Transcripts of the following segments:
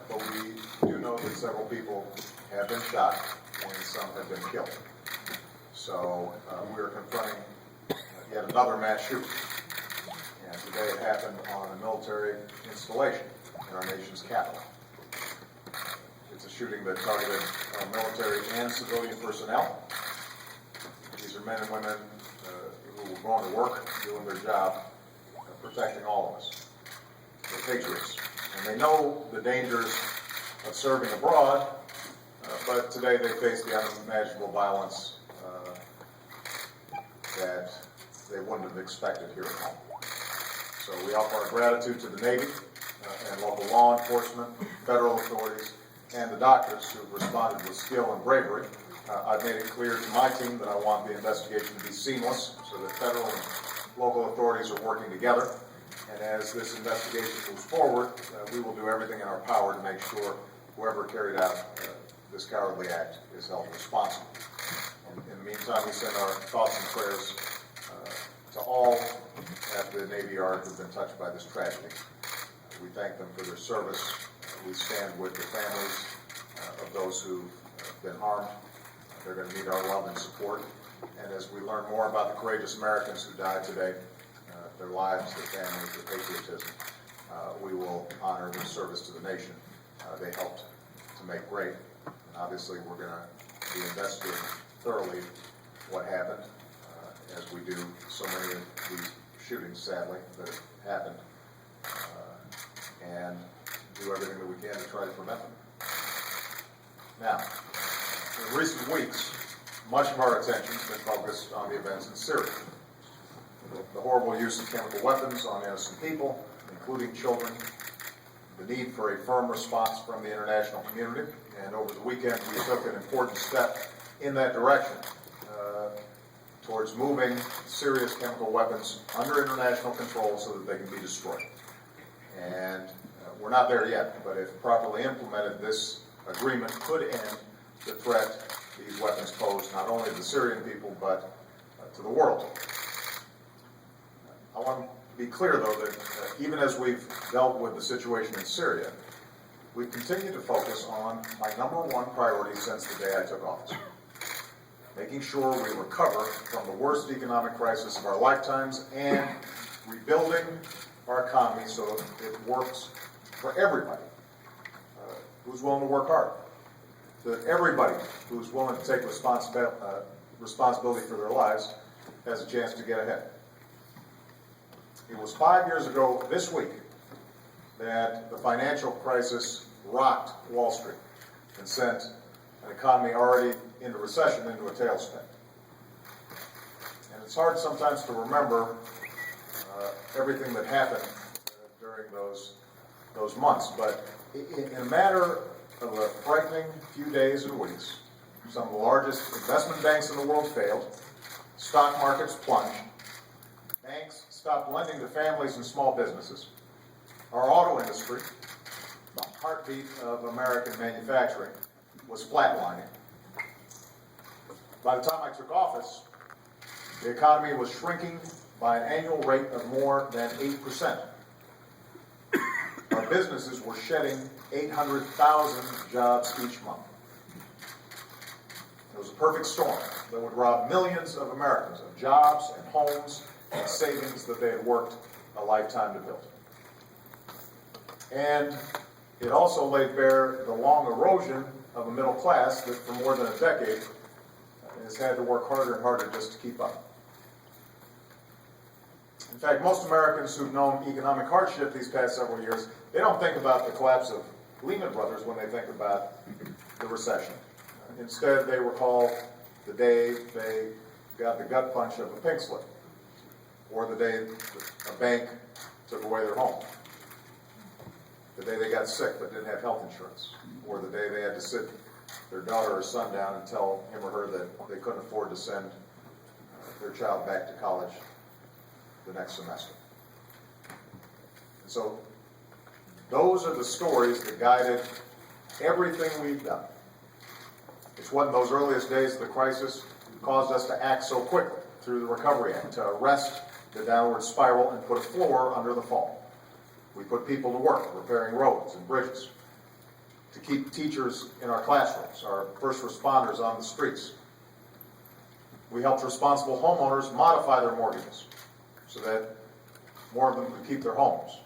but we do know that several people have been shot and some have been killed. So we are confronting yet another mass shooting. And today it happened on a military installation in our nation's capital. It's a shooting that targeted military and civilian personnel. These are men and women who were going to work, doing their job, protecting all of us. They're patriots. And they know the dangers of serving abroad, but today they face the unimaginable violence that they wouldn't have expected here at home. So we offer our gratitude to the Navy and local law enforcement, federal authorities, and the doctors who have responded with skill and bravery. I've made it clear to my team that I want the investigation to be seamless so that federal and local authorities are working together. And as this investigation moves forward, we will do everything in our power to make sure whoever carried out this cowardly act is held responsible. And in the meantime, we send our thoughts and prayers to all at the Navy Yard who've been touched by this tragedy. We thank them for their service. We stand with the families of those who've been harmed. They're going to need our love and support. And as we learn more about the courageous Americans who died today, their lives, their families, their patriotism, we will honor their service to the nation. They helped to make great. And obviously, we're going to be investigating thoroughly what happened, as we do so many of these shootings, sadly, that have happened, and do everything that we can to try to prevent them. Now, in recent weeks, much of our attention has been focused on the events in Syria. The horrible use of chemical weapons on innocent people, including children, the need for a firm response from the international community, and over the weekend we took an important step in that direction towards moving serious chemical weapons under international control so that they can be destroyed. And we're not there yet, but if properly implemented, this agreement could end the threat these weapons pose not only to the Syrian people, but to the world. I want to be clear, though, that even as we've dealt with the situation in Syria, we've continued to focus on my number one priority since the day I took office: making sure we recover from the worst economic crisis of our lifetimes and rebuilding our economy so it works for everybody who's willing to work hard, that everybody who's willing to take responsibility for their lives has a chance to get ahead. It was 5 years ago this week that the financial crisis rocked Wall Street and sent an economy already into recession into a tailspin. And it's hard sometimes to remember everything that happened during those months, but in a matter of a frightening few days and weeks, some of the largest investment banks in the world failed, stock markets plunged, banks stopped lending to families and small businesses, our auto industry, the heartbeat of American manufacturing, was flatlining. By the time I took office, the economy was shrinking by an annual rate of more than 8%. Our businesses were shedding 800,000 jobs each month. It was a perfect storm that would rob millions of Americans of jobs and homes and savings that they had worked a lifetime to build. And it also laid bare the long erosion of a middle class that for more than a decade has had to work harder and harder just to keep up. In fact, most Americans who've known economic hardship these past several years, they don't think about the collapse of Lehman Brothers when they think about the recession. Instead, they recall the day they got the gut punch of a pink slip, or the day a bank took away their home, the day they got sick but didn't have health insurance, or the day they had to sit their daughter or son down and tell him or her that they couldn't afford to send their child back to college the next semester. And so those are the stories that guided everything we've done. It's what in those earliest days of the crisis caused us to act so quickly through the Recovery Act to arrest the downward spiral and put a floor under the fall. We put people to work repairing roads and bridges. to keep teachers in our classrooms, our first responders on the streets. We helped responsible homeowners modify their mortgages so that more of them could keep their homes.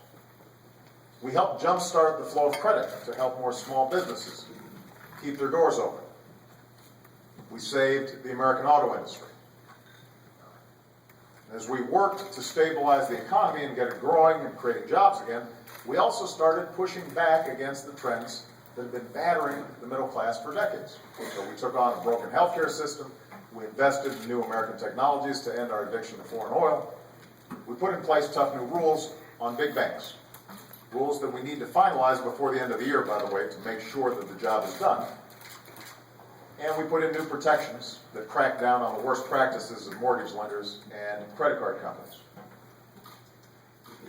We helped jumpstart the flow of credit to help more small businesses keep their doors open. We saved the American auto industry. As we worked to stabilize the economy and get it growing and creating jobs again, we also started pushing back against the trends that have been battering the middle class for decades. So we took on a broken healthcare system. We invested in new American technologies to end our addiction to foreign oil. We put in place tough new rules on big banks. Rules that we need to finalize before the end of the year, by the way, to make sure that the job is done. And we put in new protections that crack down on the worst practices of mortgage lenders and credit card companies.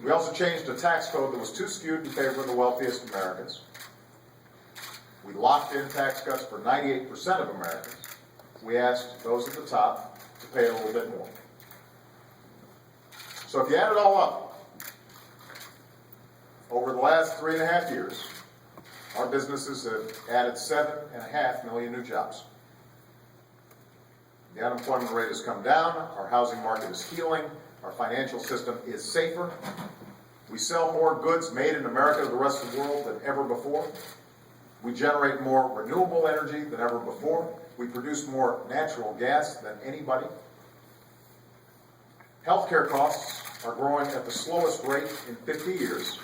We also changed a tax code that was too skewed in favor of the wealthiest Americans. We locked in tax cuts for 98% of Americans. We asked those at the top to pay a little bit more. So if you add it all up, over the last 3.5 years, our businesses have added 7.5 million new jobs. The unemployment rate has come down, our housing market is healing, our financial system is safer. We sell more goods made in America to the rest of the world than ever before. We generate more renewable energy than ever before. We produce more natural gas than anybody. Healthcare costs are growing at the slowest rate in 50 years.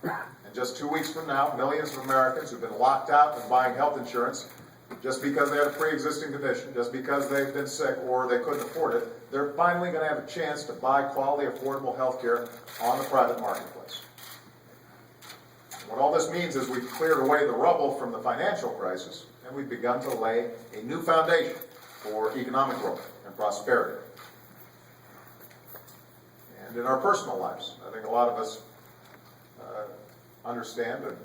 And just 2 weeks from now, millions of Americans who've been locked out of buying health insurance just because they had a pre-existing condition, just because they've been sick or they couldn't afford it, they're finally going to have a chance to buy quality, affordable health care on the private marketplace. What all this means is we've cleared away the rubble from the financial crisis, and we've begun to lay a new foundation for economic growth and prosperity. And in our personal lives, I think a lot of us understand that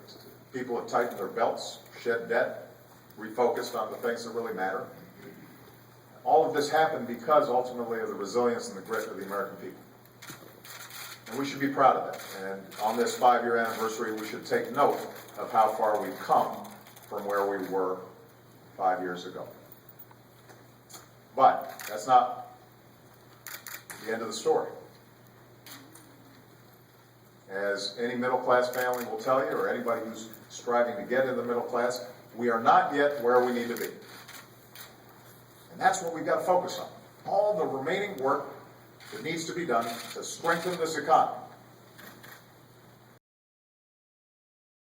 people have tightened their belts, shed debt, refocused on the things that really matter. All of this happened because, ultimately, of the resilience and the grit of the American people. And we should be proud of that. And on this 5-year anniversary, we should take note of how far we've come from where we were 5 years ago. But that's not the end of the story. As any middle-class family will tell you, or anybody who's striving to get in the middle class, we are not yet where we need to be. And that's what we've got to focus on. All the remaining work that needs to be done to strengthen this economy